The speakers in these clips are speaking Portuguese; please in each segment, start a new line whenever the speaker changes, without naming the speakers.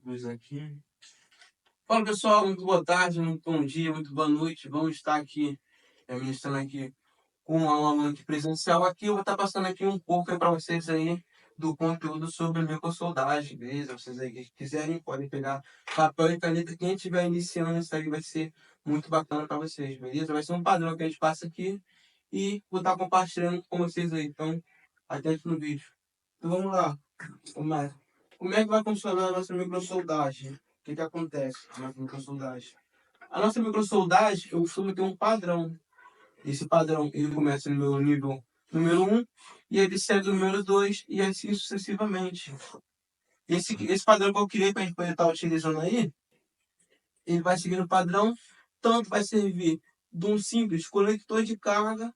Luz aqui. Fala pessoal, muito boa tarde, muito bom dia, muito boa noite. Vamos estar aqui ministrando aqui com uma aula aqui presencial. Aqui eu vou estar passando aqui um pouco para vocês aí do conteúdo sobre microsoldagem, beleza? Vocês aí que quiserem podem pegar papel e caneta. Quem estiver iniciando isso aí vai ser muito bacana para vocês, beleza? Vai ser um padrão que a gente passa aqui e vou estar compartilhando com vocês aí. Então, atente no vídeo. Então vamos lá. Como é que vai funcionar a nossa microsoldagem? O que acontece na nossa microsoldagem? A nossa microsoldagem, eu costumo ter um padrão. Esse padrão, ele começa no meu nível número 1, e ele segue o número 2, e assim sucessivamente. Esse padrão que eu criei para a gente poder estar utilizando aí, ele vai seguindo o padrão, tanto vai servir de um simples conector de carga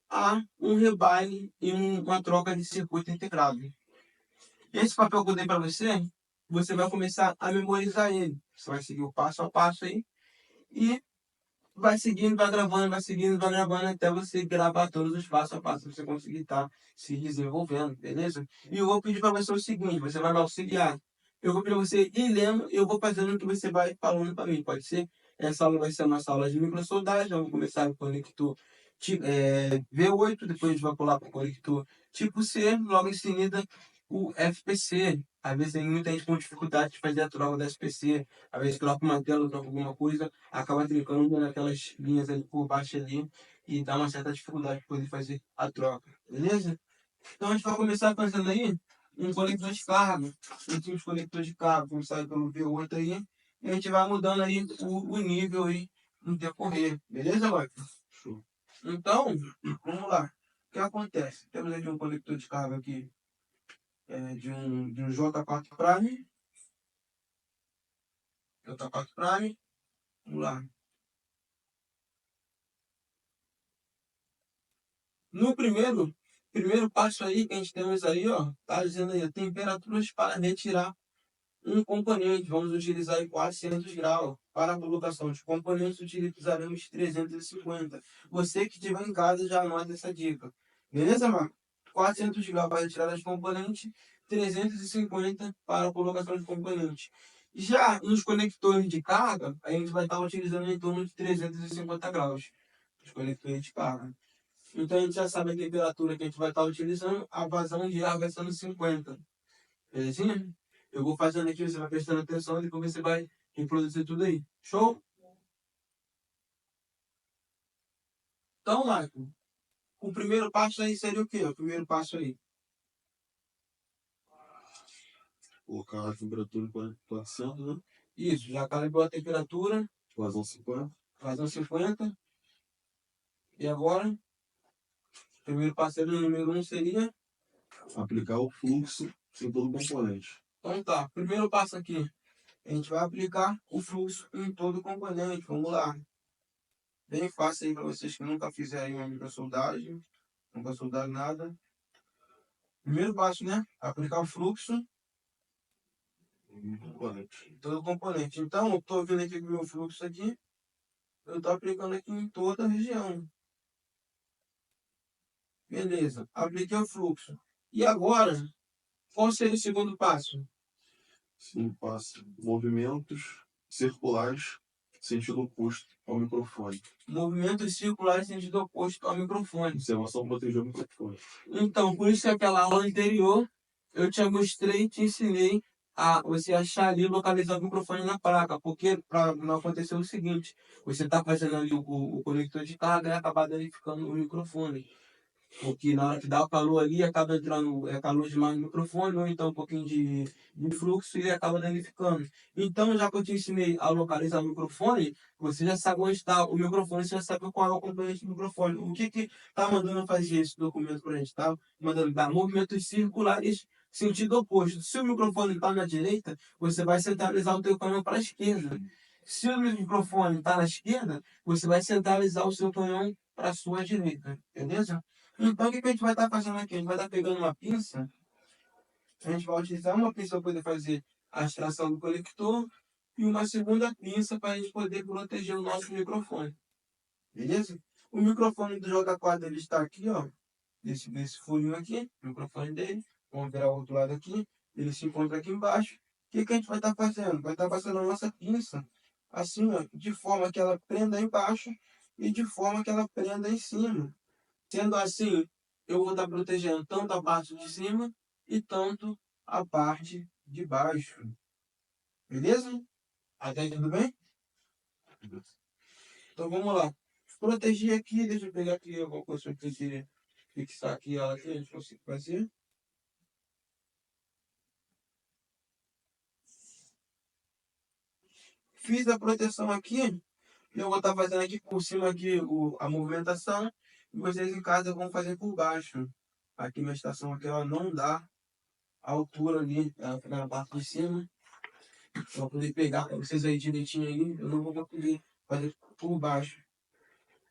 a um rebaile e uma troca de circuito integrado. Esse papel que eu dei para você, você vai começar a memorizar ele. Você vai seguir o passo a passo aí e vai seguindo, vai gravando, vai seguindo, vai gravando até você gravar todos os passos a passo, você conseguir estar se desenvolvendo, beleza? E eu vou pedir para você o seguinte, você vai me auxiliar. Eu vou pedir para você ir lendo, eu vou fazendo o que você vai falando para mim, pode ser? Essa aula vai ser a nossa aula de microsoldagem, vamos começar com o conector V8, depois a gente vai pular para o conector tipo C, logo em seguida o FPC. Às vezes tem muita gente com dificuldade de fazer a troca da FPC, às vezes troca uma tela, troca alguma coisa, acaba trincando naquelas linhas ali por baixo ali e dá uma certa dificuldade para poder fazer a troca, beleza? Então a gente vai começar fazendo aí um conector de carga, um simples conector de carga, vamos sair pelo V8 aí, e a gente vai mudando aí o nível aí no decorrer, beleza, Michael? Show. Então, vamos lá. O que acontece? Temos aqui um conector de carga aqui de um J4 Prime. J4 Prime. Vamos lá. No primeiro passo aí que a gente temos aí, ó, tá dizendo aí, temperaturas para retirar um componente. Vamos utilizar aí 400 graus. Para a colocação de componentes, utilizaremos 350. Você que estiver em casa já anota essa dica. Beleza, Marco? 400 graus para retirar as componentes, 350 para a colocação de componentes. Já nos conectores de carga, a gente vai estar utilizando em torno de 350 graus. Os conectores de carga. Então a gente já sabe a temperatura que a gente vai estar utilizando, a vazão de ar vai sendo 50. Belezinha? Eu vou fazendo aqui, você vai prestando atenção e depois você vai reproduzir tudo aí. Show? Então, Michael, o primeiro passo aí seria o quê? O primeiro passo aí.
Colocar a temperatura em 400, né?
Isso, já calibrou a temperatura.
Vazão 50.
Vazão 50. E agora? O primeiro passo ali, número 1 seria?
Aplicar o fluxo em todo o componente.
Então tá, primeiro passo aqui. A gente vai aplicar o fluxo em todo o componente. Vamos lá. Bem fácil aí para vocês que nunca fizeram uma microsoldagem, nunca soldaram nada. Primeiro passo, né? Aplicar o fluxo
Em componente.
todo componente. Então, eu estou vendo aqui o meu fluxo aqui, eu estou aplicando aqui em toda a região. Beleza, apliquei o fluxo. E agora, qual seria o segundo passo?
Sim, passa movimentos circulares sentido oposto ao microfone.
Movimentos circulares em sentido oposto ao microfone.
Observação proteger o microfone.
Então, por isso que aquela aula anterior, eu te mostrei, te ensinei a você achar ali, localizar o microfone na placa, porque para não acontecer o seguinte, você está fazendo ali o conector de carga e acabar danificando o microfone. Porque na hora que dá o calor ali, acaba entrando calor demais no microfone, ou então um pouquinho de fluxo e acaba danificando. Então, já que eu te ensinei a localizar o microfone, você já sabe onde está o microfone, você já sabe qual é o componente do microfone. O que está mandando fazer esse documento para a gente? Tá mandando dar movimentos circulares sentido oposto. Se o microfone está na direita, você vai centralizar o teu canhão para a esquerda. Se o microfone está na esquerda, você vai centralizar o seu canhão para a sua direita. Beleza? Então, o que a gente vai estar fazendo aqui? A gente vai estar pegando uma pinça, a gente vai utilizar uma pinça para poder fazer a extração do conector e uma segunda pinça para a gente poder proteger o nosso microfone. Beleza? O microfone do J4 ele está aqui, ó, nesse furinho aqui, o microfone dele. Vamos virar o outro lado aqui. Ele se encontra aqui embaixo. que a gente vai estar fazendo? Vai estar passando a nossa pinça assim, ó, de forma que ela prenda embaixo e de forma que ela prenda em cima. Sendo assim, eu vou estar protegendo tanto a parte de cima e tanto a parte de baixo. Beleza? Até aí tudo bem? Então vamos lá. Proteger aqui, deixa eu pegar aqui alguma coisa para fixar aqui ela aqui, a gente consegue fazer. Fiz a proteção aqui, eu vou estar fazendo aqui por cima aqui a movimentação e vocês em casa vão fazer por baixo. Aqui minha estação aqui ela não dá a altura ali, ela fica na parte de cima. Para poder pegar para vocês aí direitinho aí, eu não vou conseguir fazer por baixo.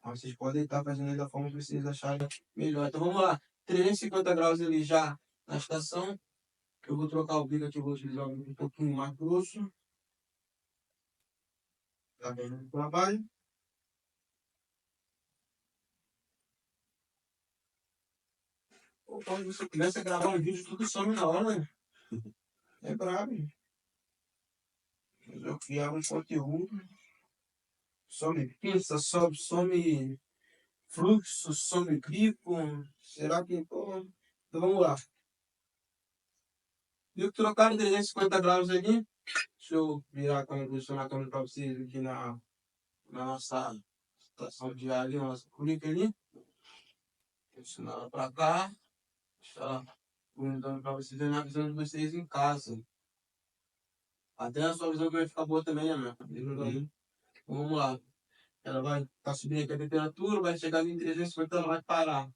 Mas vocês podem estar fazendo aí da forma que vocês acharem melhor. Então vamos lá. 350 graus ali já na estação. Eu vou trocar o bico aqui, eu vou utilizar um pouquinho mais grosso. Tá vendo o trabalho? Ou quando você começa a gravar um vídeo, tudo some na hora, né? É brabo. Mas eu criar um conteúdo. Some pinça, some fluxo, some bico. Será que, pô? Então vamos lá. Viu que trocaram 350 graus ali? Deixa eu virar a câmera, posicionar a câmera para vocês aqui na nossa estação de ar ali, na nossa clique ali. Posicionar ela para cá. Deixa ela bonitando para vocês verem a visão de vocês em casa. Até a sua visão que vai ficar boa também, né? Então, vamos lá. Ela vai estar subindo aqui a temperatura, vai chegar ali em 350, ela vai parar.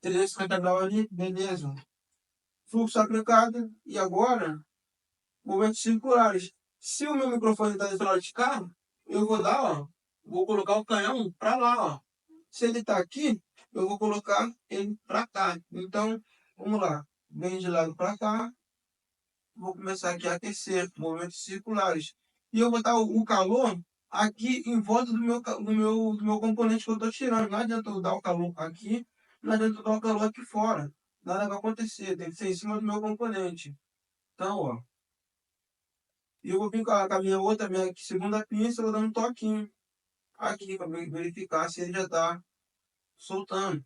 350 graus ali, beleza. Fluxo aplicado. E agora, movimentos circulares. Se o meu microfone está desse lado de cá, eu vou dar, ó, vou colocar o canhão para lá, ó. Se ele está aqui, eu vou colocar ele para cá. Então, vamos lá. Vem de lado para cá. Vou começar aqui a aquecer movimentos circulares. E eu vou botar o calor aqui em volta do meu componente que eu estou tirando. Não adianta eu dar o calor aqui, não adianta eu dar o calor aqui fora. Nada vai acontecer, tem que ser em cima do meu componente. Então, ó. E eu vou vir com a minha outra, minha segunda pinça, eu vou dando um toquinho aqui para verificar se ele já está soltando.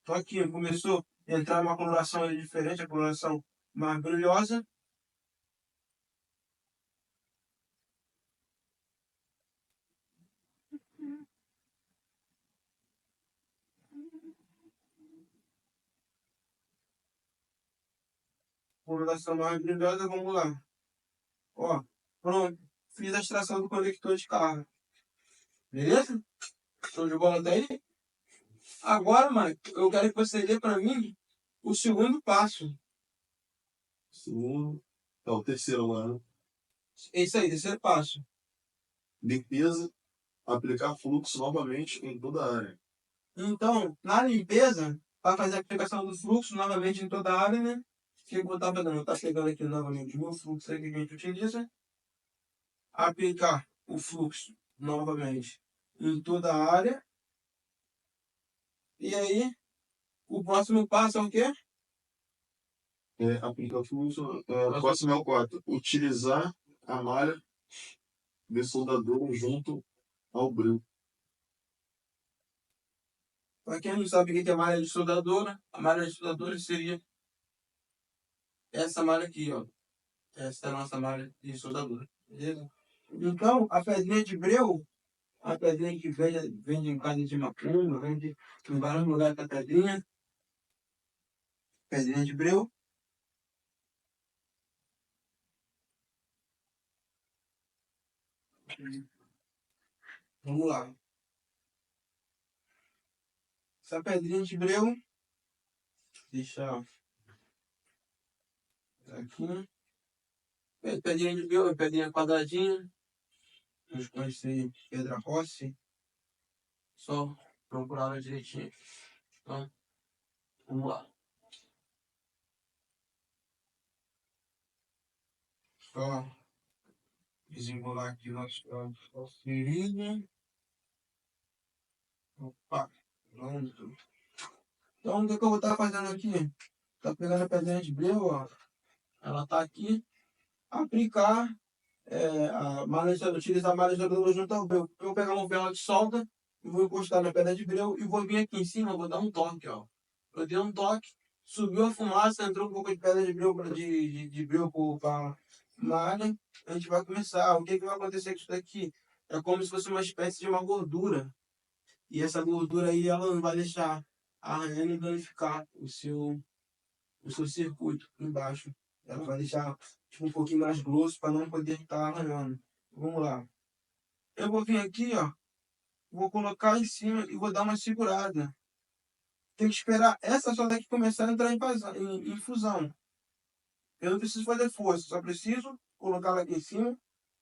Toquinho, começou a entrar uma coloração aí diferente, a coloração mais brilhosa. Coloração mais brilhosa, vamos lá. Ó, pronto. Fiz a extração do conector de carga. Beleza? Show de bola até aí? Agora, mano, eu quero que você dê para mim o segundo passo.
Segundo. Tá, o terceiro lá, né?
É isso aí, terceiro passo.
Limpeza, aplicar fluxo novamente em toda a área.
Então, na limpeza, para fazer a aplicação do fluxo novamente em toda a área, né? O que eu vou estar fazendo? Eu estou pegando aqui novamente o meu fluxo aqui que a gente utiliza. Aplicar o fluxo novamente em toda a área. E aí, o próximo passo é o quê?
Aplicar fluxo. O próximo é o 4. Utilizar a malha de soldador junto ao bril.
Para quem não sabe o que é malha de soldadora, a malha de soldadora seria essa malha aqui, ó. Essa é a nossa malha de soldadora, beleza? Então, a pedrinha de breu, a pedrinha que vende em casa de macumba, vende em vários lugares com a pedrinha de breu. Vamos lá. Essa pedrinha de breu, deixa aqui. Pedrinha de breu, pedrinha quadradinha. A gente conhece pedra roça. Só procurar ela direitinho. Então, vamos lá. Só desembolar aqui nosso ferido. Opa, pronto. Então, o que eu vou estar fazendo aqui? Tá pegando a pedrinha de breu, ó. ela tá aqui. Aplicar, utilizar a manejadora junto ao breu. Eu vou pegar uma vela de solda e vou encostar na pedra de breu e vou vir aqui em cima, vou dar um toque, ó. Eu dei um toque, subiu a fumaça, entrou um pouco de pedra de breu de breu para malha. A gente vai começar. O que vai acontecer com isso daqui? É como se fosse uma espécie de uma gordura. E essa gordura aí, ela não vai deixar arranhando e danificar o seu circuito embaixo. Ela vai deixar tipo, um pouquinho mais grosso para não poder estar arranhando. Vamos lá. Eu vou vir aqui, ó. Vou colocar em cima e vou dar uma segurada. Tem que esperar essa solda aqui começar a entrar em fusão. Eu não preciso fazer força, só preciso colocar ela aqui em cima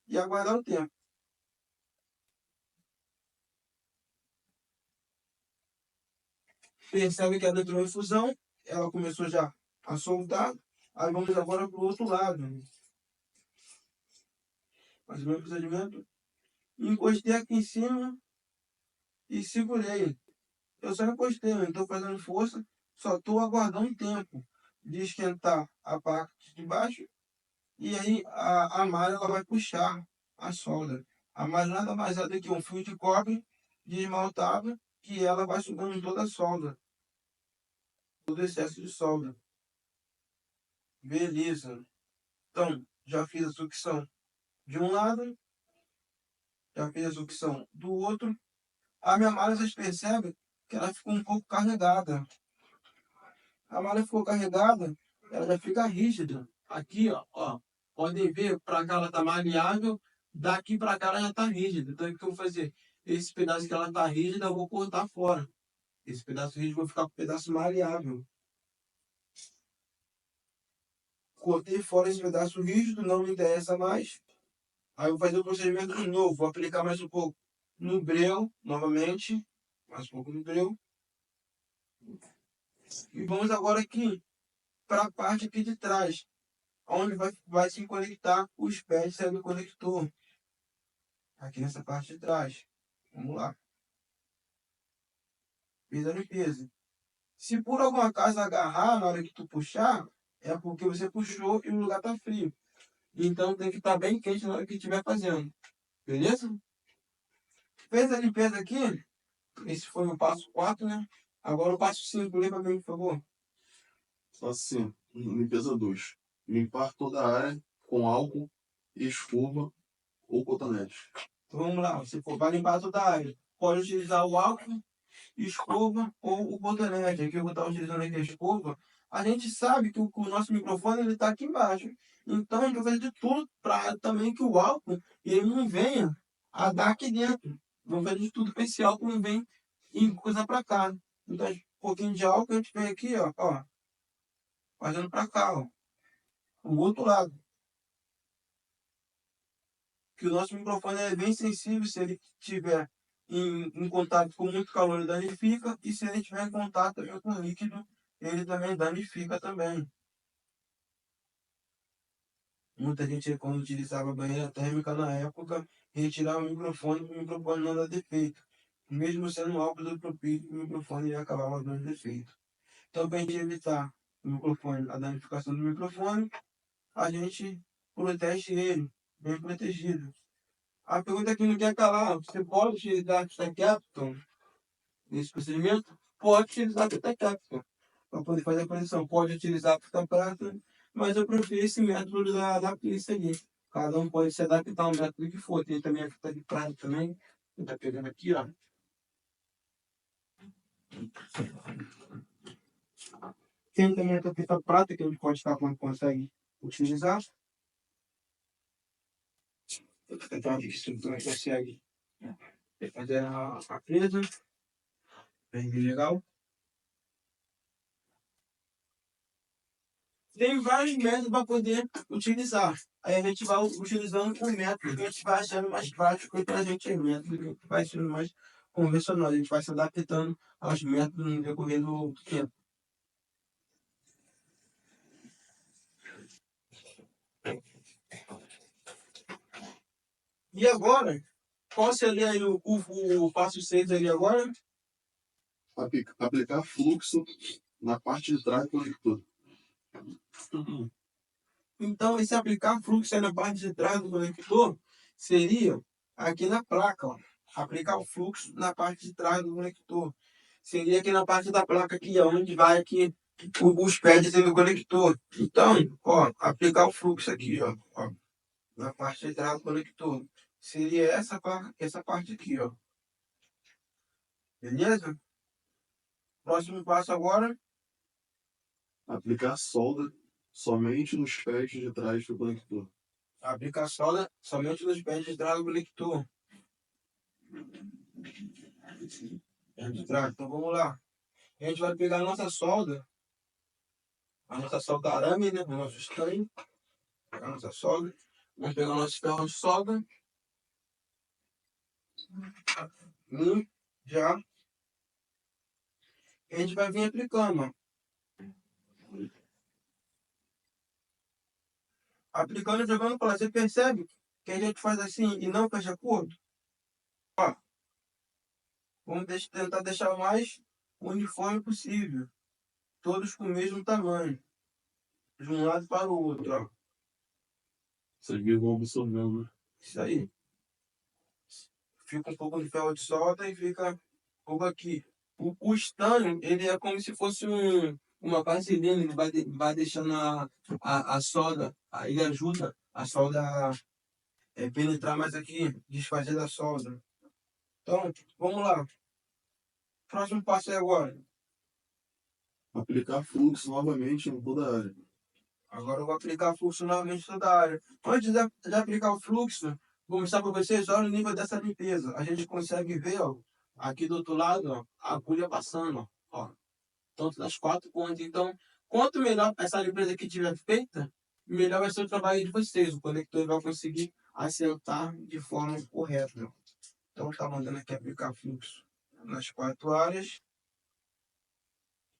e aguardar o tempo. Percebe que ela entrou em fusão, ela começou já a soltar. Aí vamos agora para o outro lado. Faz o mesmo procedimento. Encostei aqui em cima e segurei. Eu só encostei, não estou fazendo força, só estou aguardando o tempo de esquentar a parte de baixo e aí a malha ela vai puxar a solda. A malha nada mais é do que um fio de cobre desmaltável que ela vai sugando toda a solda, todo o excesso de solda. Beleza. Então, já fiz a sucção de um lado, já fiz a sucção do outro. A minha malha, vocês percebem que ela ficou um pouco carregada. A malha ficou carregada, ela já fica rígida. Aqui, ó, podem ver, para cá ela tá maleável, daqui para cá ela já tá rígida. Então, o que eu vou fazer? Esse pedaço que ela tá rígida, eu vou cortar fora. Esse pedaço rígido, vou ficar com o pedaço maleável. Cortei fora esse pedaço rígido, não me interessa mais. Aí eu vou fazer o procedimento de novo, vou aplicar mais um pouco no breu, novamente. Mais um pouco no breu. E vamos agora aqui para a parte aqui de trás, onde vai se conectar os pés do conector. Aqui nessa parte de trás. Vamos lá. Fiz a limpeza. Se por alguma acaso agarrar na hora que tu puxar, é porque você puxou e o lugar tá frio. Então tem que estar bem quente na hora que estiver fazendo. Beleza? Fez a limpeza aqui. Esse foi o passo 4, né? Agora o passo 5. Lê pra mim, por favor.
Só assim, limpeza 2. Limpar toda a área com álcool, escova ou cotonete.
Então vamos lá. Você vai limpar toda a área. Pode utilizar o álcool, escova ou o cotonete. Aqui eu vou estar utilizando aqui a escova. A gente sabe que o nosso microfone ele está aqui embaixo. Então a gente vai fazer de tudo para também que o álcool ele não venha a dar aqui dentro. Vamos fazer de tudo para esse álcool não venha e coisa para cá. Então um pouquinho de álcool a gente vem aqui, ó fazendo para cá, ó. O outro lado. Que o nosso microfone é bem sensível se ele estiver em contato com muito calor, ele danifica, e se ele estiver em contato também com líquido, ele também danifica também. Muita gente, quando utilizava banheira térmica na época, retirava o microfone para o microfone não dar defeito. Mesmo sendo álcool isopropílico, o microfone ia acabar dando defeito. Então, para a gente evitar o microfone, a danificação do microfone, a gente protege ele, bem protegido. A pergunta que não quer calar, você pode utilizar a fita Capton nesse procedimento? Pode utilizar a fita Capton para poder fazer a conexão. Pode utilizar a fita prata, mas eu prefiro esse método da pista ali. Cada um pode se adaptar ao método que for. Tem também a fita de prata também. Tá pegando aqui, ó. Tem também a fita prata que a gente pode estar quando consegue utilizar. Então, que você consegue fazer a presa. Bem legal. Tem vários métodos para poder utilizar. Aí a gente vai utilizando o método que a gente vai achando mais prático para a gente é método que vai sendo mais convencional. A gente vai se adaptando aos métodos no decorrer do tempo. E agora, qual seria aí o passo 6 ali agora?
Aplicar fluxo na parte de trás do conector.
Então, esse aplicar fluxo aí na parte de trás do conector seria aqui na placa, ó. Aplicar o fluxo na parte de trás do conector. Seria aqui na parte da placa aqui, onde vai aqui os pads do conector. Então, ó, aplicar o fluxo aqui, ó, na parte de trás do conector. Seria essa parte aqui, ó. Beleza? Próximo passo agora.
Aplicar solda somente nos pés de trás do conector.
Aplicar solda somente nos pads de trás do conector. Então vamos lá. A gente vai pegar a nossa solda arame, né? O nosso estanho. A nossa solda. Vamos pegar o nosso ferro de solda. Já. A gente vai vir aplicando, ó. Aplicando e jogando para lá. Você percebe que a gente faz assim e não fecha curto? Ó. Vamos tentar deixar o mais uniforme possível. Todos com o mesmo tamanho. De um lado para o outro, ó.
Isso aqui vão absorvendo, né?
Isso aí. Fica um pouco de ferro de solda e fica um pouco aqui. O estanho, ele é como se fosse uma vaselina, ele vai deixando a solda, aí ele ajuda a solda a penetrar mais aqui, desfazer da solda. Então, vamos lá. Próximo passo é agora.
Aplicar fluxo novamente em toda a área.
Agora eu vou aplicar fluxo novamente em toda a área. Antes de aplicar o fluxo, vou mostrar para vocês, olha o nível dessa limpeza. A gente consegue ver, ó, aqui do outro lado, ó, a agulha passando, ó, tanto das 4 pontas. Então, quanto melhor essa limpeza aqui tiver feita, melhor vai ser o trabalho de vocês. O conector vai conseguir assentar de forma correta. Então, tá mandando aqui aplicar fluxo nas 4 áreas.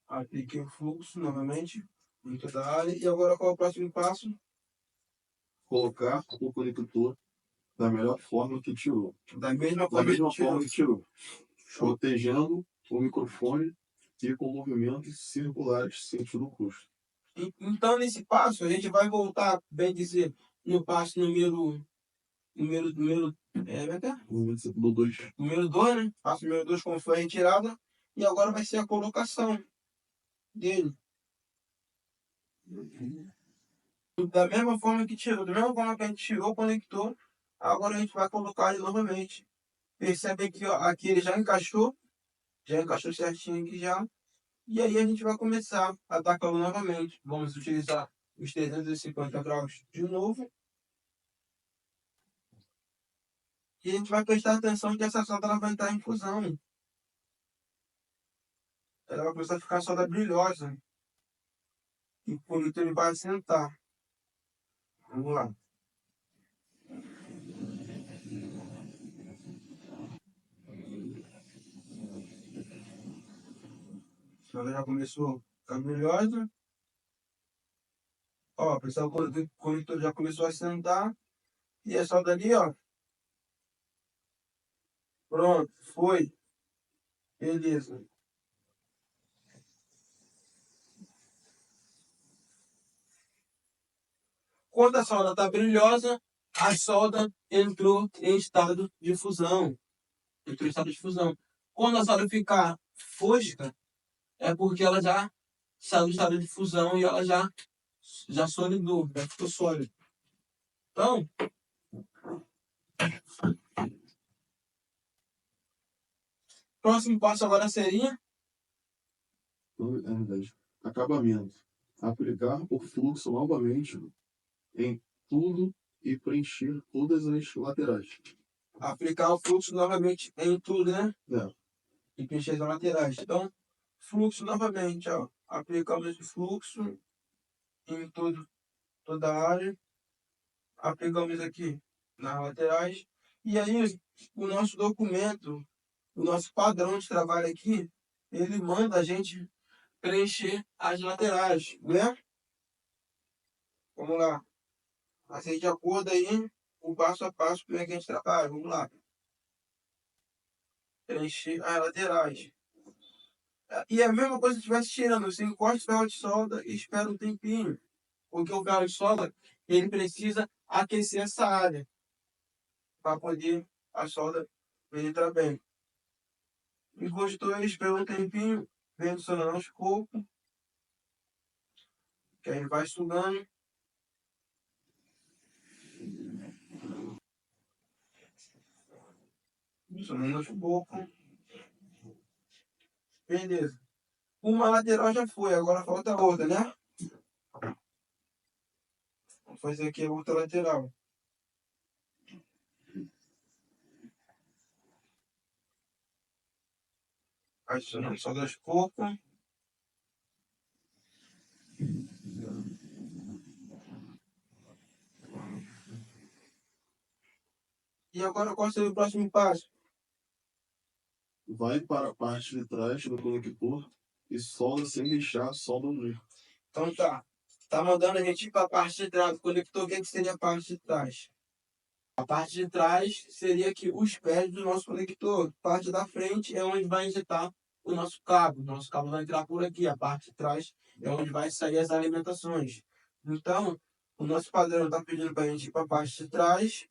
Apliquei o fluxo novamente em toda a área. E agora qual é o próximo passo?
Colocar o conector da melhor forma que tirou.
Da mesma
forma que tirou. Protegendo o microfone e com movimentos circulares sentido oposto.
Então, nesse passo, a gente vai voltar, bem dizer, no passo número
Do 2.
Número 2, né? Passo número 2, como foi a retirada. E agora vai ser a colocação dele. Da mesma forma que tirou, da mesma forma que a gente tirou o conector, agora a gente vai colocar ele novamente. Percebe que ó, aqui ele já encaixou certinho aqui já. E aí a gente vai começar a atacá-lo novamente. Vamos utilizar os 350 graus de novo. E a gente vai prestar atenção que essa solda ela vai entrar em fusão. Ela vai começar a ficar solda brilhosa. E o conector ele vai assentar. Vamos lá. A solda já começou a ficar brilhosa. Ó, pessoal, o conector já começou a assentar. E a solda ali, ó. Pronto, foi. Beleza. Quando a solda está brilhosa, a solda entrou em estado de fusão. Entrou em estado de fusão. Quando a solda ficar fosca, é porque ela já saiu do estado de fusão e ela já solidou, já ficou sólida. Então, próximo passo agora seria
acabamento. Aplicar o fluxo novamente em tudo e preencher todas as laterais.
aplicar o fluxo novamente em tudo, né?
É.
E preencher as laterais. Então, fluxo novamente, ó. Aplicamos o fluxo em toda a área. Aplicamos aqui nas laterais. E aí, o nosso documento, o nosso padrão de trabalho aqui, ele manda a gente preencher as laterais, né? Vamos lá. Assim, de acordo aí, o passo a passo, como é que a gente trabalha. Vamos lá. Preencher as laterais. E é a mesma coisa se estivesse tirando. Você encosta o ferro de solda e espera um tempinho. Porque o ferro de solda, ele precisa aquecer essa área para poder a solda penetrar bem. Encostou, ele esperou um tempinho, vem adicionando aos poucos, que aí ele vai sugando. Adicionando aos poucos. Beleza. Uma lateral já foi, agora falta outra, né? Vou fazer aqui a outra lateral. Adicionando só aos poucos. E agora qual seria o próximo passo?
Vai para a parte de trás do conector e solda sem deixar a solda unir.
Então tá. Tá mandando a gente ir para a parte de trás do conector. O que seria a parte de trás? A parte de trás seria aqui os pés do nosso conector. A parte da frente é onde vai injetar o nosso cabo. O nosso cabo vai entrar por aqui. A parte de trás é onde vai sair as alimentações. Então, o nosso padrão está pedindo para a gente ir para a parte de trás,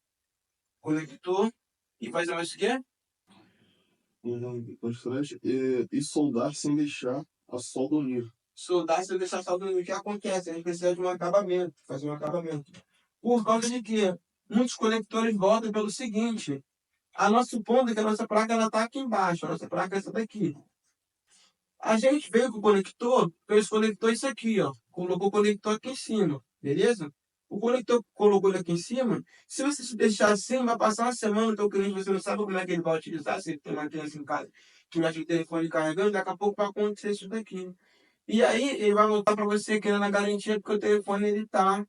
conector, e fazer mais o quê?
E soldar sem deixar a solda unir.
Soldar sem deixar saldo no que acontece. A gente precisa de um acabamento, fazer um acabamento. Por causa de quê? Muitos conectores voltam pelo seguinte. A nossa supondo que a nossa placa está aqui embaixo, a nossa placa é essa daqui. A gente veio com o conector, fez o conector isso aqui, ó. Colocou o conector aqui em cima, beleza? O conector colocou ele aqui em cima. Se você se deixar assim, vai passar uma semana, o teu cliente, você não sabe como é que ele vai utilizar, se ele tem uma criança em casa que mexe o telefone carregando, daqui a pouco vai acontecer isso daqui. E aí ele vai voltar para você querendo a garantia porque o telefone ele está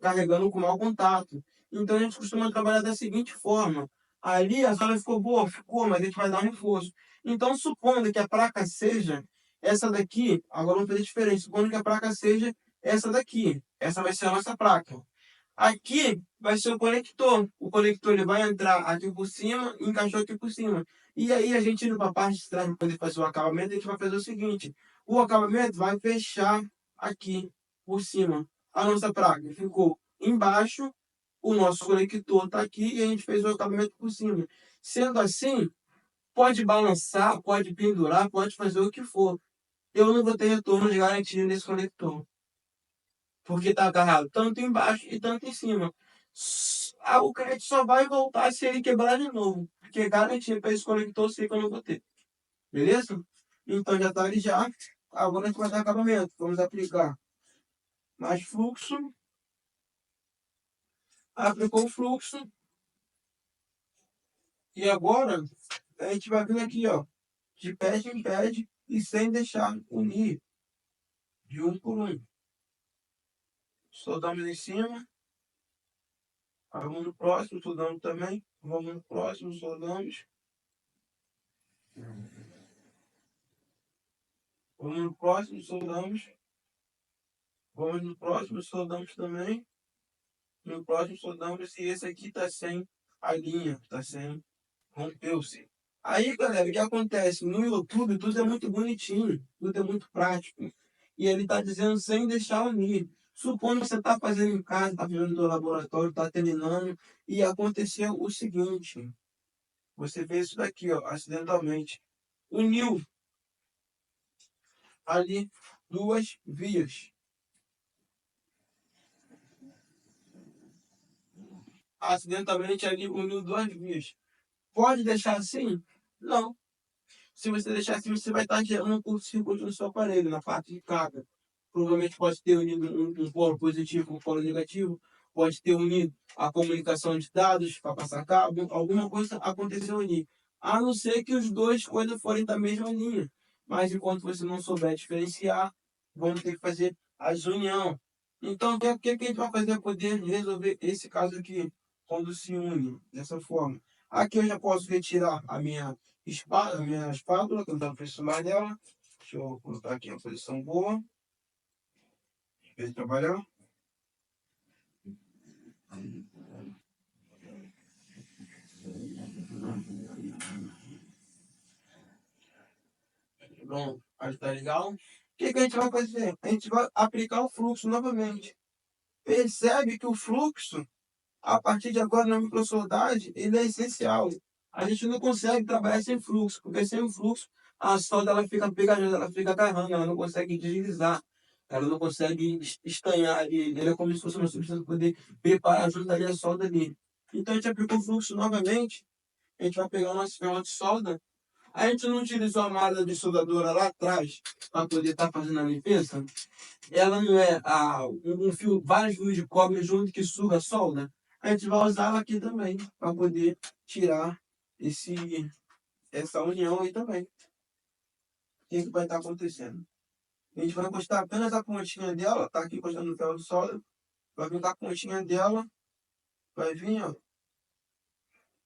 carregando com mau contato. Então a gente costuma trabalhar da seguinte forma. Ali a sala ficou boa, ficou, mas a gente vai dar um reforço. Então, supondo que a placa seja essa daqui, agora vamos fazer diferente. Supondo que a placa seja essa daqui. Essa vai ser a nossa placa. Aqui vai ser o conector. O conector ele vai entrar aqui por cima e encaixou aqui por cima. E aí a gente indo para a parte de trás para poder fazer o acabamento, a gente vai fazer o seguinte. O acabamento vai fechar aqui por cima. A nossa placa ficou embaixo, o nosso conector está aqui e a gente fez o acabamento por cima. Sendo assim, pode balançar, pode pendurar, pode fazer o que for. Eu não vou ter retorno de garantia nesse conector. Porque está agarrado tanto embaixo e tanto em cima. O crédito só vai voltar se ele quebrar de novo. Porque garantia para esse conector sei que eu não vou ter. Beleza? Então já está ali já. Agora a gente vai dar acabamento. Vamos aplicar mais fluxo. Aplicou o fluxo. E agora a gente vai vir aqui, ó. De pad em pad e sem deixar unir de um por um. Soldamos em cima. Vamos no próximo, soldamos também. Vamos no próximo, soldamos. Vamos no próximo, soldamos. Vamos no próximo, soldamos também. No próximo, soldamos. E esse aqui tá sem a linha, tá sem, rompeu-se. Aí, galera, o que acontece? No YouTube, tudo é muito bonitinho, tudo é muito prático. E ele tá dizendo sem deixar unir. Supondo que você tá fazendo em casa, tá fazendo no laboratório, tá terminando, e aconteceu o seguinte. Você fez isso daqui, ó, acidentalmente. Uniu ali duas vias. Acidentalmente ali uniu duas vias. Pode deixar assim? Não. Se você deixar assim, você vai estar gerando um curto-circuito no seu aparelho, na parte de carga. Provavelmente pode ter unido um polo positivo com um polo negativo, pode ter unido a comunicação de dados para passar cabo, alguma coisa aconteceu ali. A não ser que os dois coisas forem da mesma linha. Mas enquanto você não souber diferenciar, vamos ter que fazer a união. Então, o que a gente vai fazer para poder resolver esse caso aqui, quando se une dessa forma? Aqui eu já posso retirar a minha espátula, que eu não estou precisando mais dela. Deixa eu colocar aqui a posição boa. Para ele trabalhar. Pronto, aí tá legal. O que a gente vai fazer? A gente vai aplicar o fluxo novamente. percebe que o fluxo, a partir de agora na microsoldagem, ele é essencial. A gente não consegue trabalhar sem fluxo, porque sem o fluxo a solda ela fica pegajosa, ela fica agarrando, ela não consegue deslizar, ela não consegue estanhar ali. Ele é como se fosse uma substância para poder preparar junto ali a solda ali. Então a gente aplicou o fluxo novamente, a gente vai pegar uma ferro de solda. A gente não utilizou a malha de soldadora lá atrás para poder estar fazendo a limpeza. Ela não é um fio, vários fios de cobre junto que suga a solda. A gente vai usar ela aqui também para poder tirar essa união aí também. O que vai estar acontecendo? A gente vai encostar apenas a pontinha dela, tá aqui encostando no ferro de solda. Vai vir com a pontinha dela, vai vir, ó.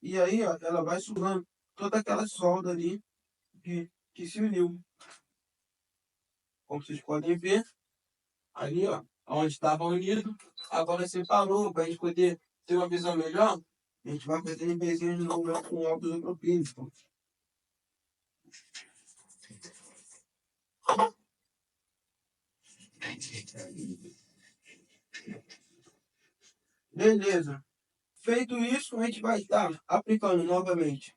E aí, ó, ela vai sugando toda aquela solda ali que se uniu. Como vocês podem ver, ali, ó, onde estava unido, agora separou para a gente poder ter uma visão melhor. A gente vai fazer limpezinha de novo com óculos isopropílico. Beleza. Feito isso, a gente vai estar aplicando novamente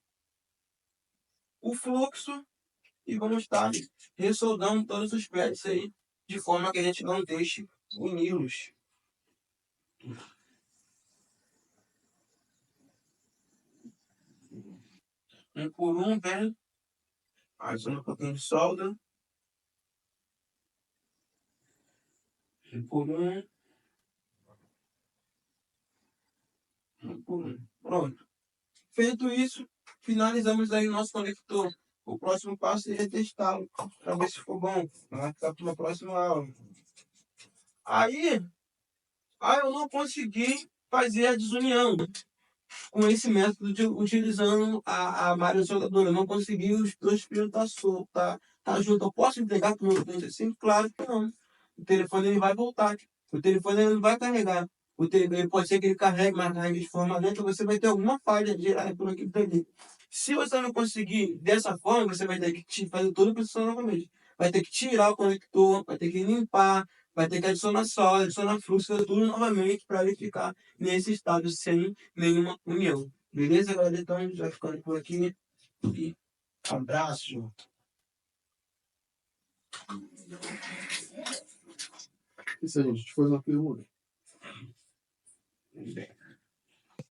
o fluxo e vamos estar ressoldando todos os pés aí, de forma que a gente não deixe uni-los. Um por um, vem, adiciona um pouquinho de solda. Um por um. Um por um. Pronto. Feito isso, finalizamos aí o nosso conector. O próximo passo é testá-lo, para ver se ficou bom. Vai ficar para uma próxima aula. Aí eu não consegui fazer a desunião com esse método de utilizando a malha soldadora. Eu não consegui os dois fios tá junto. Eu posso entregar para o meu cliente assim? Claro que não. O telefone ele vai voltar. O telefone ele não vai carregar. Ele pode ser que ele carregue, mas carregue de forma lenta, você vai ter alguma falha gerada por aqui dali. Se você não conseguir dessa forma, você vai ter que fazer todo o processo novamente. Vai ter que tirar o conector, vai ter que limpar, vai ter que adicionar solda, adicionar fluxo, fazer tudo novamente para ele ficar nesse estado sem nenhuma união. Beleza, galera? Então a gente vai ficando por aqui. E abraço.
Isso aí, gente. A gente faz uma pergunta.
Bem.